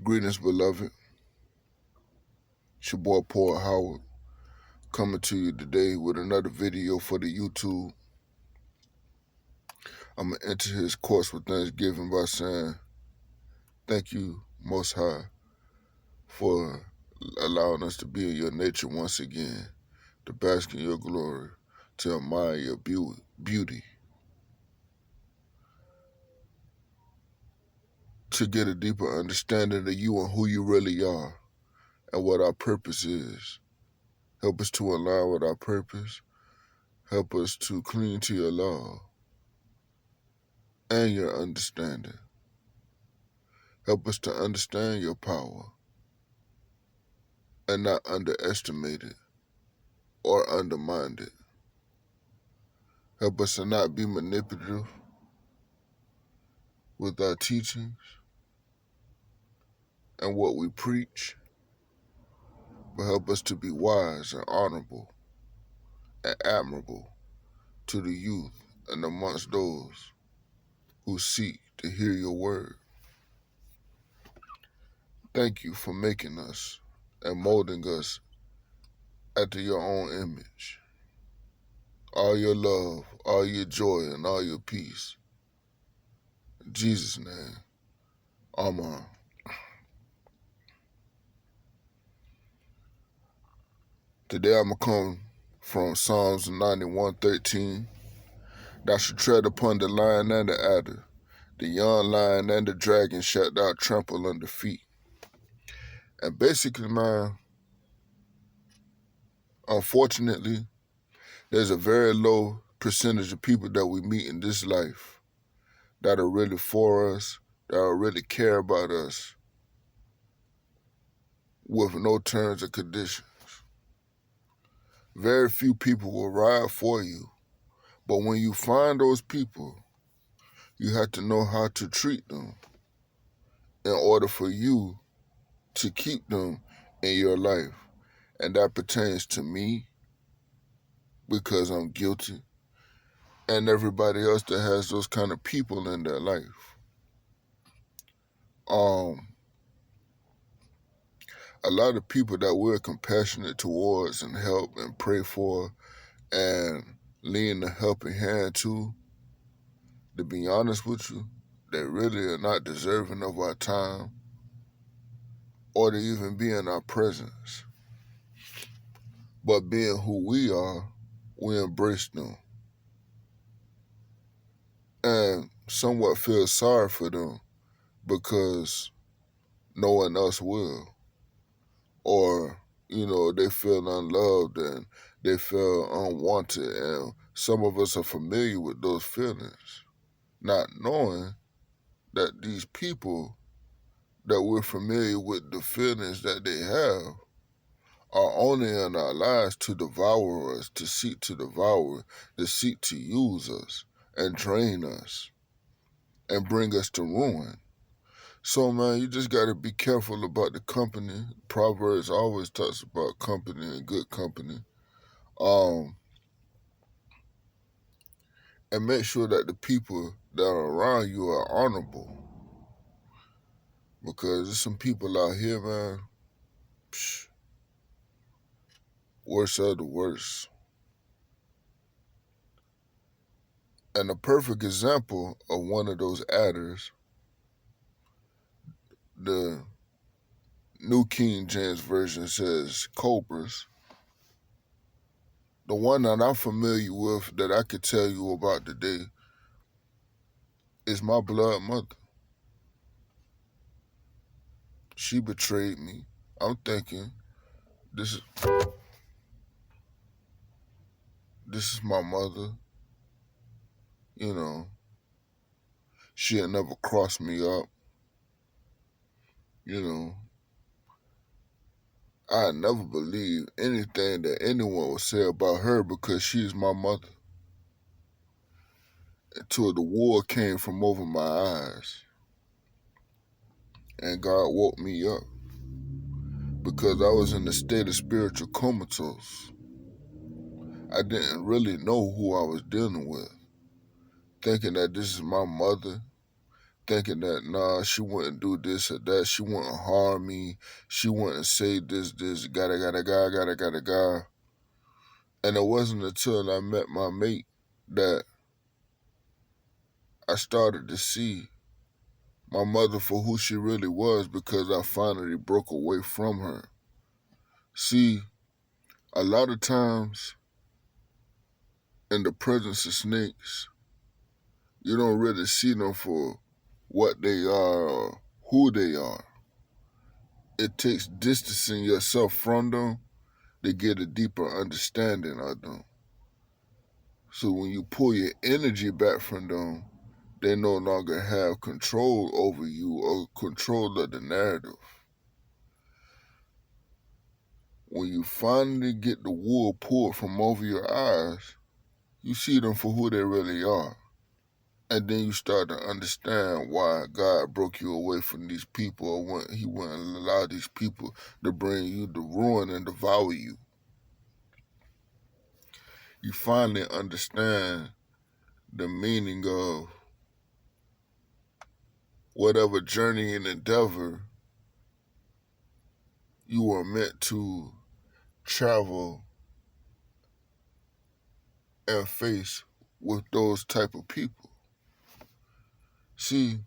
Greetings, beloved. It's your boy, Paul Howard, coming to you today with another video for the YouTube. I'm going to enter his course with Thanksgiving by saying, thank you, Most High, for allowing us to be in your nature once again, to bask in your glory, to admire your beauty, to get a deeper understanding of you and who you really are and what our purpose is. Help us to align with our purpose. Help us to cling to your law and your understanding. Help us to understand your power and not underestimate it or undermine it. Help us to not be manipulative with our teachings and what we preach, but help us to be wise and honorable and admirable to the youth and amongst those who seek to hear your word. Thank you for making us and molding us after your own image. All your love, all your joy, and all your peace. In Jesus' name, Amen. Today I'm going to come from Psalms 91:13. Thou shalt tread upon the lion and the adder, the young lion and the dragon shalt thou trample under feet. And basically, man, unfortunately, there's a very low percentage of people that we meet in this life that are really for us, that are really care about us, with no terms and conditions. Very few people will ride for you, but when you find those people, you have to know how to treat them in order for you to keep them in your life. And that pertains to me because I'm guilty, and everybody else that has those kind of people in their life. A lot of people that we're compassionate towards and help and pray for and lend a helping hand to be honest with you, they really are not deserving of our time or to even be in our presence. But being who we are, we embrace them and somewhat feel sorry for them because no one else will. Or, they feel unloved and they feel unwanted. And some of us are familiar with those feelings, not knowing that these people that we're familiar with the feelings that they have are only in our lives to devour us, to seek to devour, to seek to use us and drain us and bring us to ruin. So, man, you just got to be careful about the company. Proverbs always talks about company and good company. And make sure that the people that are around you are honorable. Because there's some people out here, man, worst of the worst. And a perfect example of one of those adders, the New King James Version says cobras. The one that I'm familiar with that I could tell you about today is my blood mother. She betrayed me. I'm thinking, this is my mother. She had never crossed me up. I had never believed anything that anyone would say about her because she's my mother. Until the wool came from over my eyes. And God woke me up. Because I was in a state of spiritual comatose. I didn't really know who I was dealing with. Thinking that this is my mother. thinking that, nah, she wouldn't do this or that, she wouldn't harm me, she wouldn't say this, gotta. And it wasn't until I met my mate that I started to see my mother for who she really was, because I finally broke away from her. See, a lot of times in the presence of snakes, you don't really see them for what they are or who they are. It takes distancing yourself from them to get a deeper understanding of them. So when you pull your energy back from them, they no longer have control over you or control of the narrative. When you finally get the wool pulled from over your eyes, you see them for who they really are. And then you start to understand why God broke you away from these people, or when He wouldn't allow these people to bring you to ruin and devour you. You finally understand the meaning of whatever journey and endeavor you were meant to travel and face with those type of people. See,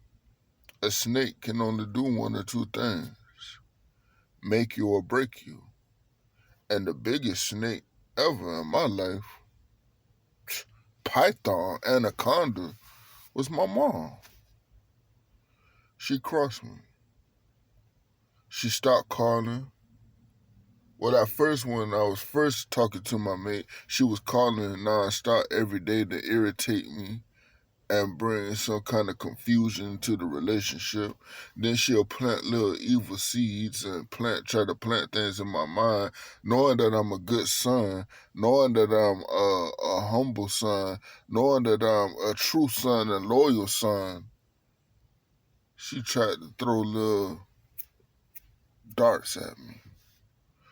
a snake can only do one or two things: make you or break you. And the biggest snake ever in my life, python, anaconda, was my mom. She crossed me. She stopped calling. Well, at first, when I was first talking to my mate, she was calling nonstop every day to irritate me and bring some kind of confusion to the relationship. Then she'll plant little evil seeds and try to plant things in my mind, knowing that I'm a good son, knowing that I'm a humble son, knowing that I'm a true son and loyal son. She tried to throw little darts at me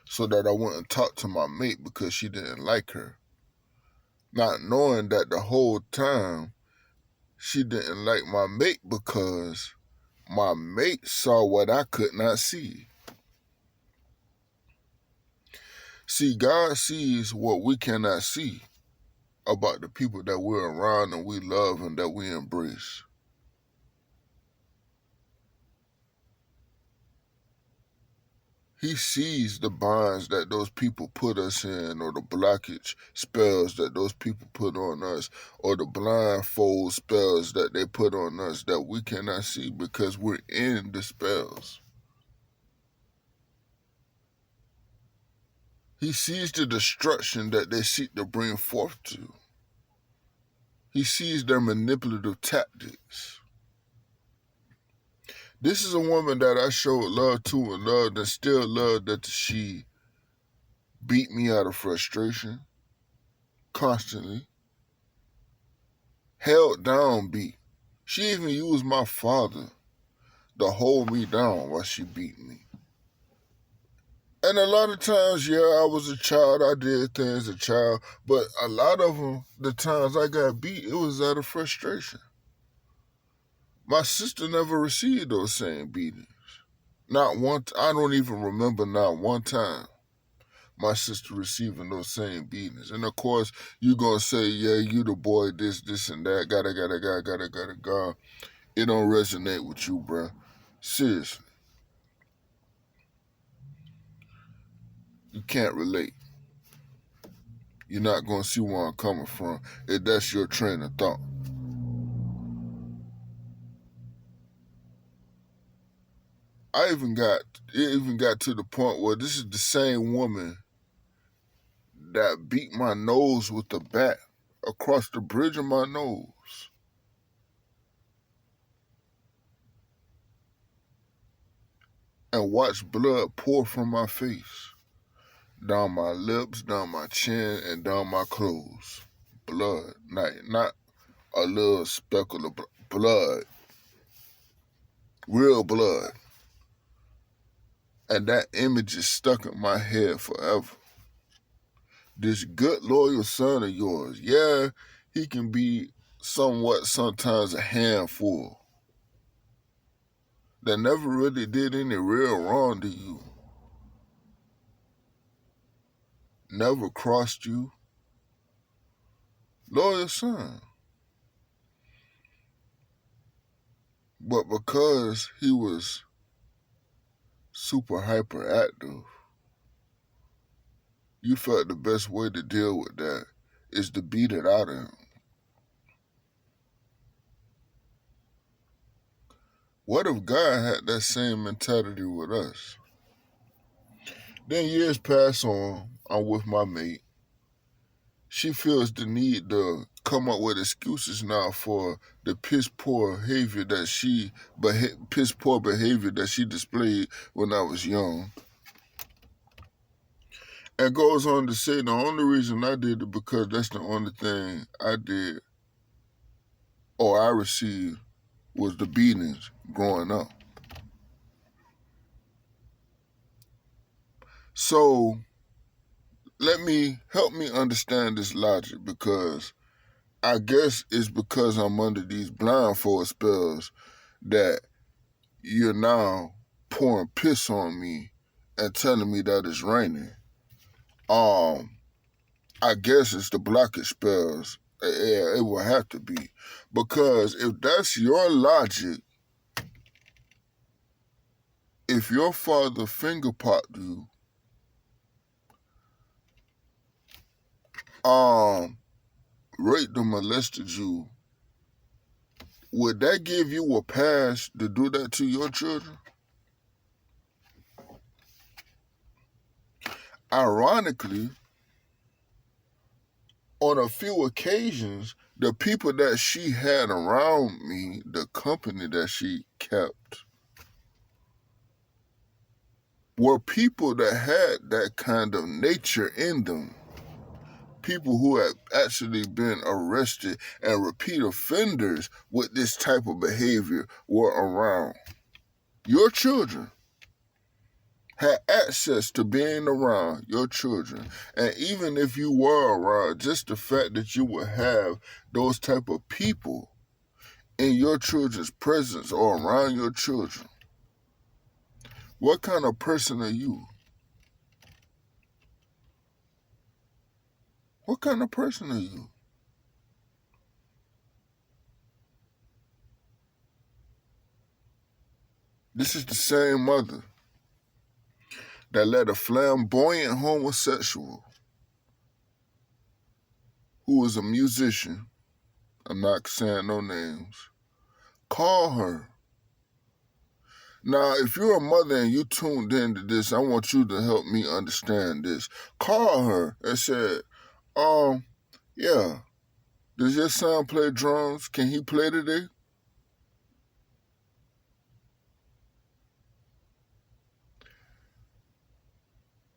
so that I wouldn't talk to my mate because she didn't like her. Not knowing that the whole time she didn't like my mate because my mate saw what I could not see. See, God sees what we cannot see about the people that we're around and we love and that we embrace. He sees the bonds that those people put us in, or the blockage spells that those people put on us, or the blindfold spells that they put on us that we cannot see because we're in the spells. He sees the destruction that they seek to bring forth to. He sees their manipulative tactics. This is a woman that I showed love to and loved and still love, that she beat me out of frustration constantly. Held down beat. She even used my father to hold me down while she beat me. And a lot of times, yeah, I was a child, I did things as a child, but a lot of them, the times I got beat, it was out of frustration. My sister never received those same beatings. Not one, I don't even remember not one time my sister receiving those same beatings. And of course, you're going to say, yeah, you the boy, this, and that, gotta. It don't resonate with you, bruh. Seriously. You can't relate. You're not going to see where I'm coming from if that's your train of thought. It even got to the point where this is the same woman that beat my nose with the bat across the bridge of my nose. And watched blood pour from my face, down my lips, down my chin, and down my clothes. Blood, not a little speckle of blood. Real blood. And that image is stuck in my head forever. This good, loyal son of yours, yeah, he can be somewhat sometimes a handful. that never really did any real wrong to you, never crossed you, loyal son. But because he was super hyperactive, you felt the best way to deal with that is to beat it out of him. What if God had that same mentality with us? Then years pass on, I'm with my mate. She feels the need to come up with excuses now for the piss poor behavior that she displayed when I was young. And goes on to say the only reason I did it because that's the only thing I did or I received was the beatings growing up. So help me understand this logic, because I guess it's because I'm under these blindfold spells that you're now pouring piss on me and telling me that it's raining. I guess it's the blockage spells. Yeah, it will have to be. Because if that's your logic, if your father finger popped you, raped or molested you, would that give you a pass to do that to your children? Ironically, on a few occasions, the people that she had around me, the company that she kept, were people that had that kind of nature in them. People who had actually been arrested and repeat offenders with this type of behavior were around. Your children had access to being around your children. And even if you were around, just the fact that you would have those type of people in your children's presence or around your children, what kind of person are you? What kind of person are you? This is the same mother that let a flamboyant homosexual who was a musician, I'm not saying no names, call her. Now, if you're a mother and you tuned into this, I want you to help me understand this. Call her and said, yeah, does your son play drums? Can he play today?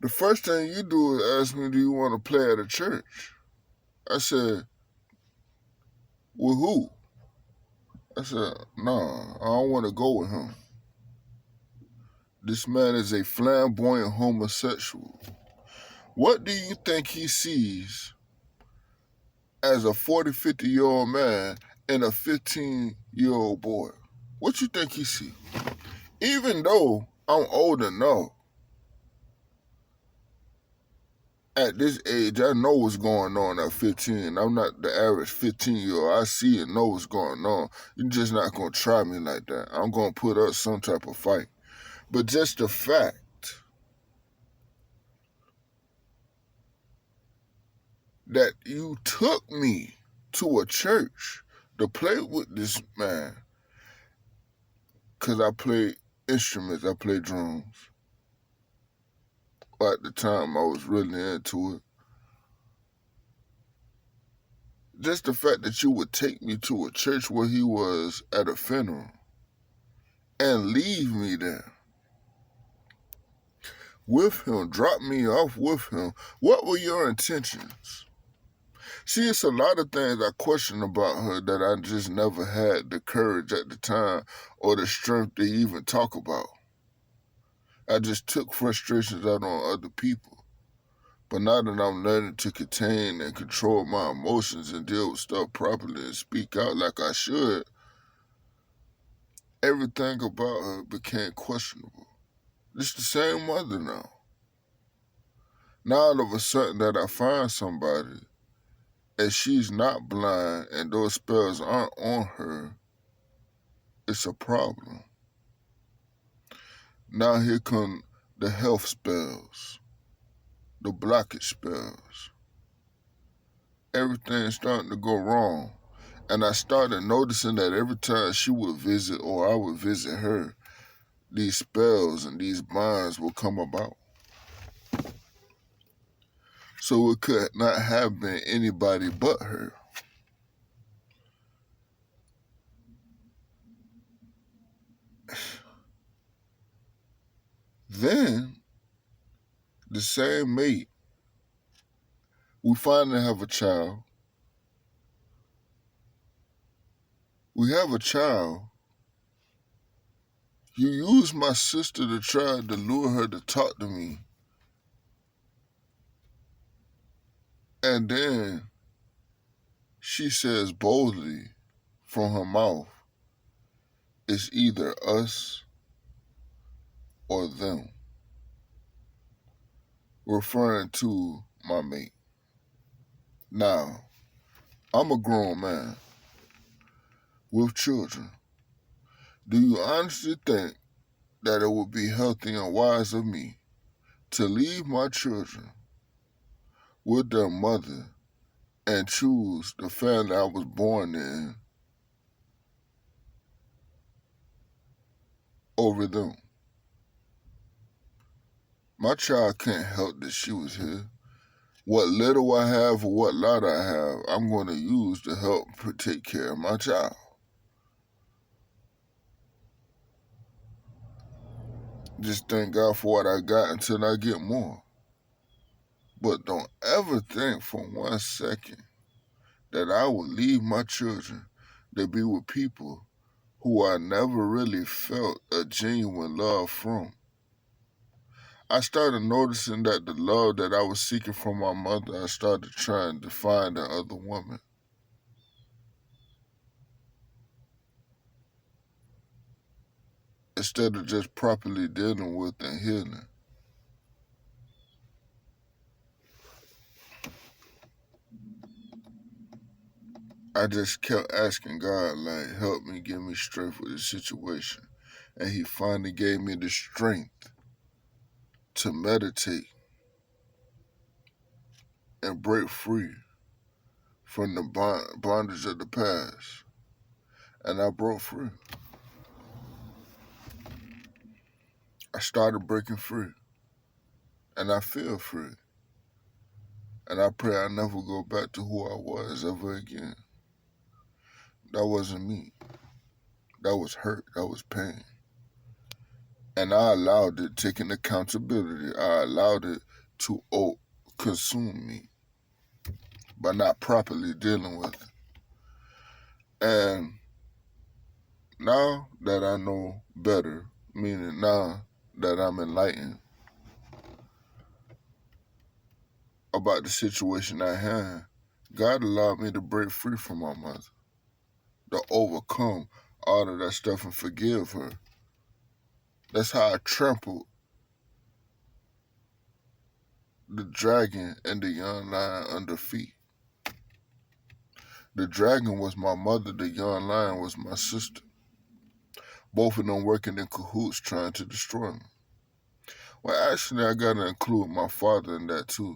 The first thing you do is ask me, do you want to play at a church? I said, with who? I said, nah, I don't want to go with him. This man is a flamboyant homosexual. What do you think he sees as a 40, 50-year-old man and a 15-year-old boy? What you think he see? Even though I'm old enough, at this age, I know what's going on at 15. I'm not the average 15-year-old. I see and know what's going on. You're just not going to try me like that. I'm going to put up some type of fight. But just the fact that you took me to a church to play with this man, because I play instruments, I play drums. At the time, I was really into it. Just the fact that you would take me to a church where he was at a funeral and leave me there with him, drop me off with him. What were your intentions? See, it's a lot of things I question about her that I just never had the courage at the time or the strength to even talk about. I just took frustrations out on other people. But now that I'm learning to contain and control my emotions and deal with stuff properly and speak out like I should, everything about her became questionable. It's the same mother now. Now all of a sudden that I find somebody and she's not blind and those spells aren't on her, it's a problem. Now here come the health spells, the blockage spells. Everything's starting to go wrong. And I started noticing that every time she would visit or I would visit her, these spells and these binds would come about. So it could not have been anybody but her. Then, the same mate, we finally have a child. We have a child. You use my sister to try to lure her to talk to me. And then she says boldly from her mouth, it's either us or them, referring to my mate. Now, I'm a grown man with children. Do you honestly think that it would be healthy and wise of me to leave my children with their mother and choose the family I was born in over them? My child can't help that she was here. What little I have or what lot I have, I'm going to use to help take care of my child. Just thank God for what I got until I get more. But don't ever think for 1 second that I would leave my children to be with people who I never really felt a genuine love from. I started noticing that the love that I was seeking from my mother, I started trying to find in other women. Instead of just properly dealing with and healing. I just kept asking God, like, help me, give me strength with this situation. And He finally gave me the strength to meditate and break free from the bondage of the past. And I broke free. I started breaking free. And I feel free. And I pray I never go back to who I was ever again. That wasn't me. That was hurt. That was pain. And I allowed it, taking accountability, I allowed it to consume me by not properly dealing with it. And now that I know better, meaning now that I'm enlightened about the situation I had, God allowed me to break free from my mother, to overcome all of that stuff and forgive her. That's how I trampled the dragon and the young lion under feet. The dragon was my mother, the young lion was my sister. Both of them working in cahoots trying to destroy me. Well, actually, I gotta include my father in that too.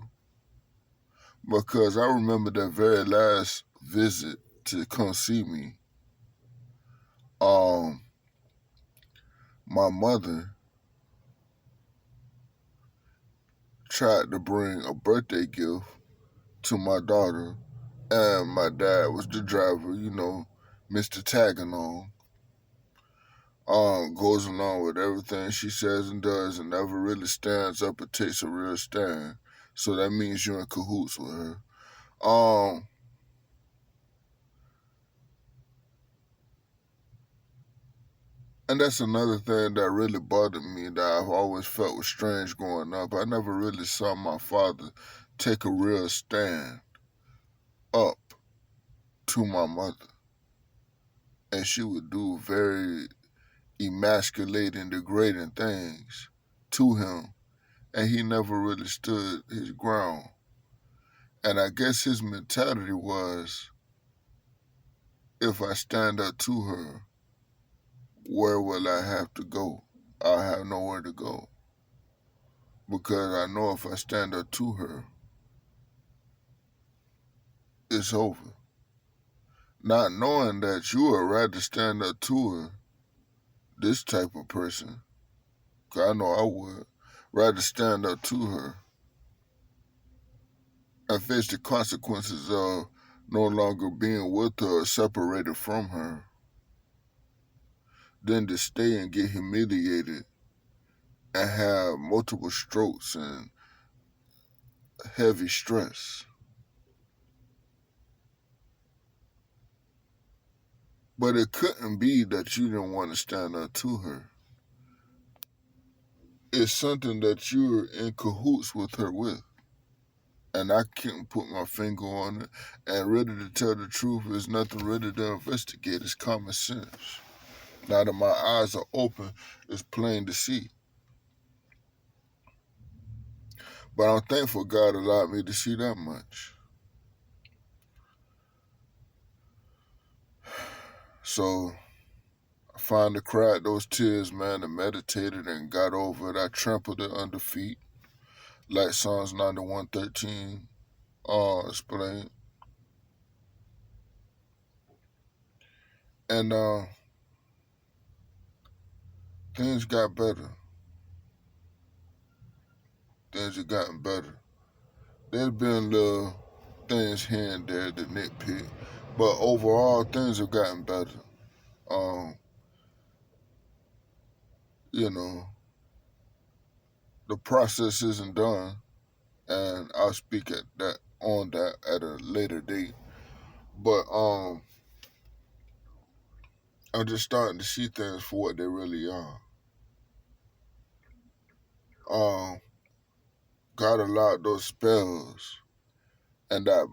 Because I remember that very last visit to come see me, my mother tried to bring a birthday gift to my daughter, and my dad was the driver, Mr. Tagging on. Goes along with everything she says and does and never really stands up or takes a real stand. So that means you're in cahoots with her. And that's another thing that really bothered me that I've always felt was strange growing up. I never really saw my father take a real stand up to my mother. And she would do very emasculating, degrading things to him, and he never really stood his ground. And I guess his mentality was, if I stand up to her, where will I have to go? I'll have nowhere to go. Because I know if I stand up to her, it's over. Not knowing that you would rather stand up to her, this type of person, 'cause I know I would, rather stand up to her and face the consequences of no longer being with her or separated from her, than to stay and get humiliated and have multiple strokes and heavy stress. But it couldn't be that you didn't want to stand up to her. It's something that you're in cahoots with her with. And I can't put my finger on it. And really, to tell the truth, there's nothing really to investigate. It's common sense. Now that my eyes are open, it's plain to see. But I'm thankful God allowed me to see that much. So I finally cried those tears, man, and meditated and got over it. I trampled it under feet, like Psalms 91:13 explained. And things got better. Things have gotten better. There's been little things here and there that nitpick, but overall things have gotten better. Um, you know, the process isn't done, and I'll speak at that on that at a later date. But I'm just starting to see things for what they really are. Um, God allowed those spells and that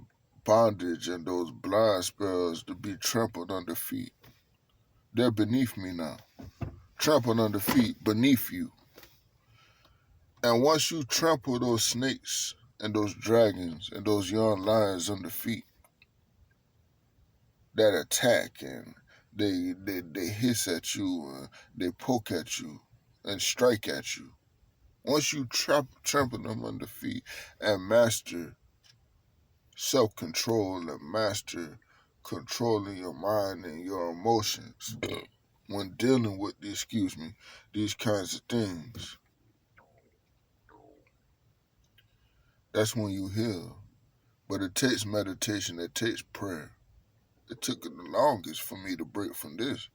bondage and those blind spells to be trampled under feet. They're beneath me now. Trampled under feet beneath you. And once you trample those snakes and those dragons and those young lions under feet that attack and they hiss at you and they poke at you and strike at you. Once you trample them under feet and master self-control and master controlling your mind and your emotions when dealing with these kinds of things, that's when you heal. But it takes meditation, it takes prayer. It took the longest for me to break from this.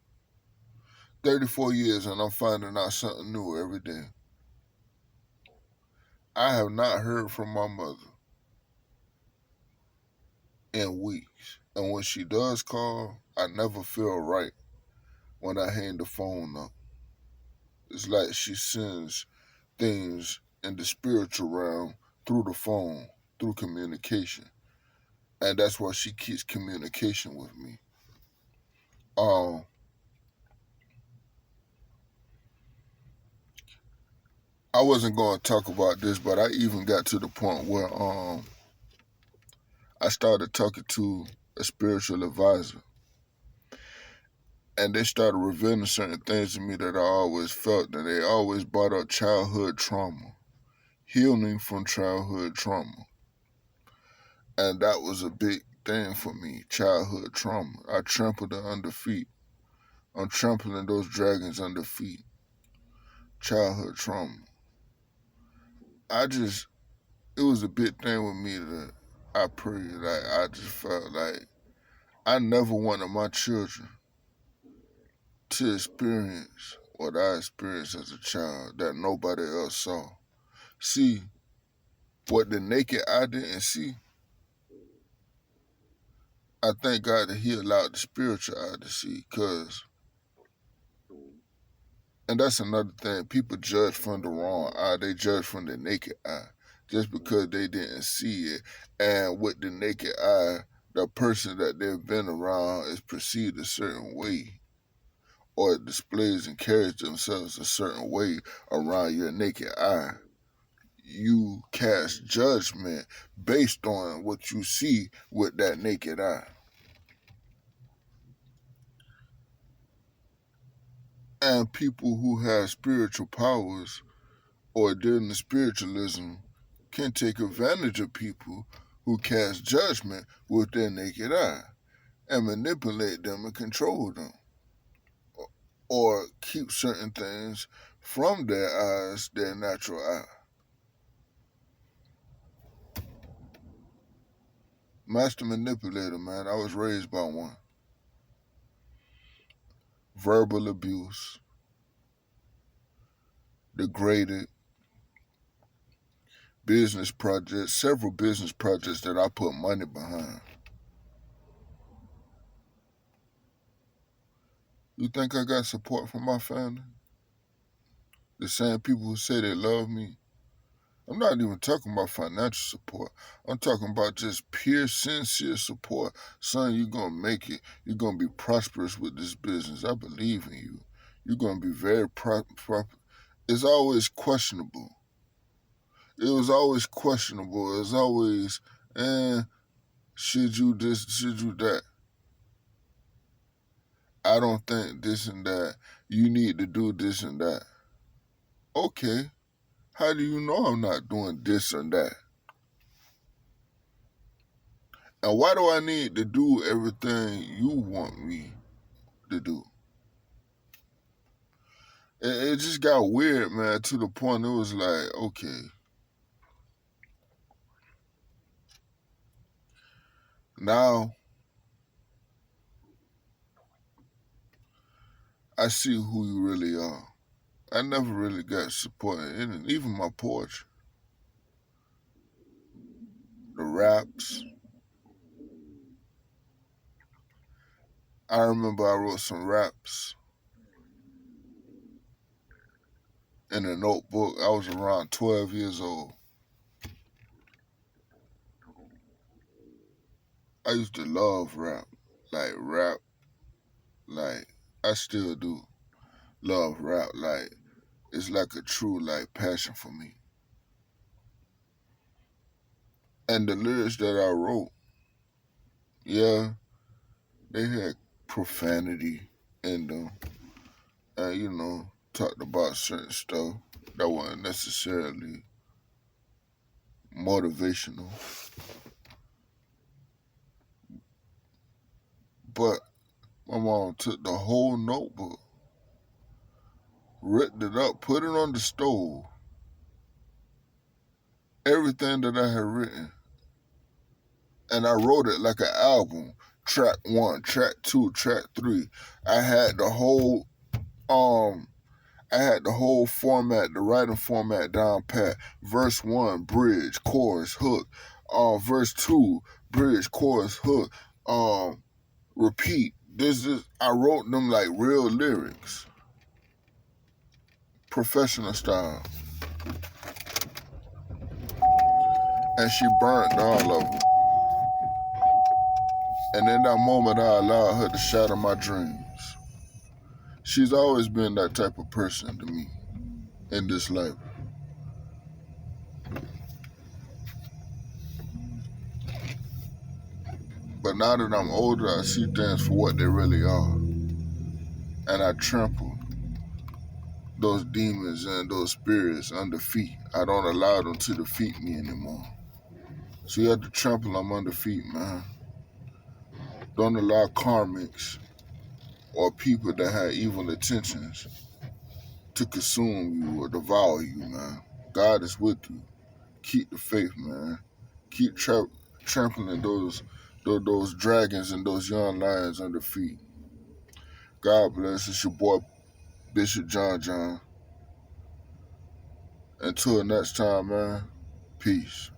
34 years and I'm finding out something new every day. I have not heard from my mother in weeks. And when she does call, I never feel right when I hang the phone up. It's like she sends things in the spiritual realm through the phone, through communication. And that's why she keeps communication with me. Um, I wasn't going to talk about this, but I even got to the point where I started talking to a spiritual advisor, and they started revealing certain things to me that I always felt, that they always brought up childhood trauma, healing from childhood trauma. And that was a big thing for me, childhood trauma. I trampled it under feet. I'm trampling those dragons under feet. Childhood trauma. It was a big thing with me that I prayed. Like, I just felt like I never wanted my children to experience what I experienced as a child that nobody else saw. See, what the naked eye didn't see, I thank God that He allowed the spiritual eye to see, and that's another thing, people judge from the wrong eye, they judge from the naked eye, just because they didn't see it, and with the naked eye, the person that they've been around is perceived a certain way, or it displays and carries themselves a certain way around your naked eye, you cast judgment based on what you see with that naked eye. And people who have spiritual powers or deal in spiritualism can take advantage of people who cast judgment with their naked eye and manipulate them and control them or keep certain things from their eyes, their natural eye. Master manipulator, man. I was raised by one. Verbal abuse, degraded, business projects, several business projects that I put money behind. You think I got support from my family? The same people who say they love me? I'm not even talking about financial support. I'm talking about just pure, sincere support. Son, you're going to make it. You're going to be prosperous with this business. I believe in you. You're going to be very It's always questionable. It was always questionable. It was always, should you this, should you that? I don't think this and that. You need to do this and that. Okay, how do you know I'm not doing this and that? And why do I need to do everything you want me to do? It just got weird, man, to the point it was like, okay, now I see who you really are. I never really got support in it, even my poetry, the raps. I remember I wrote some raps in a notebook. I was around 12 years old. I used to love rap, like I still do love rap, like it's like a true like passion for me. And the lyrics that I wrote, yeah, they had profanity in them, and talked about certain stuff that wasn't necessarily motivational, but my mom took the whole notebook, ripped it up, put it on the stove, everything that I had written, and I wrote it like an album. Track 1, track 2, track 3. I had the whole um format, the writing format down pat. Verse 1, bridge, chorus, hook. Verse 2, bridge, chorus, hook. Repeat. I wrote them like real lyrics, professional style, and she burnt all of them. And in that moment, I allowed her to shatter my dreams. She's always been that type of person to me in this life. But now that I'm older, I see things for what they really are. And I trample those demons and those spirits under feet. I don't allow them to defeat me anymore. So you have to trample them under feet, man. Don't allow karmics or people that have evil intentions to consume you or devour you, man. God is with you. Keep the faith, man. Keep trampling those dragons and those young lions under feet. God bless. It's your boy Bishop John. Until next time, man. Peace.